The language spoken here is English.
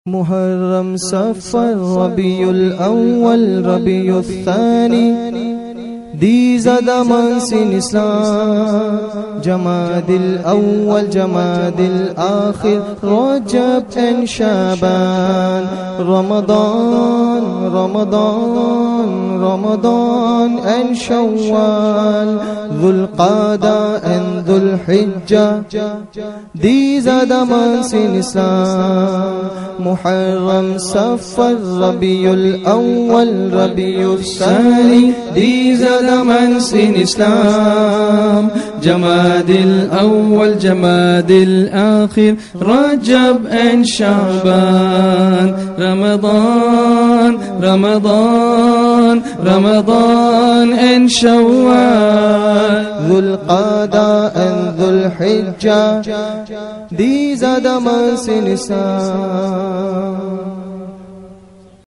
محرم صفر ربيع الأول ربيع الثاني. These are the months in Islam. Jamad al-Awwal, Jamad al-Akhir, Rajab and Shaban. Ramadan, Ramadan, Ramadan and Shawwal. Dhul Qada and Dhul Hijjah. These are the months in Islam. Muharram, Safar, Rabiul Awwal, Rabiul Thani. These are the months in Islam. Jamad al-Awwal, Jamad al-Akhir, Rajab and Shaban. Ramadan, Ramadan, Ramadan and Shawwal. Dhul Qada and Dhul Hijjah. These are the months in Islam.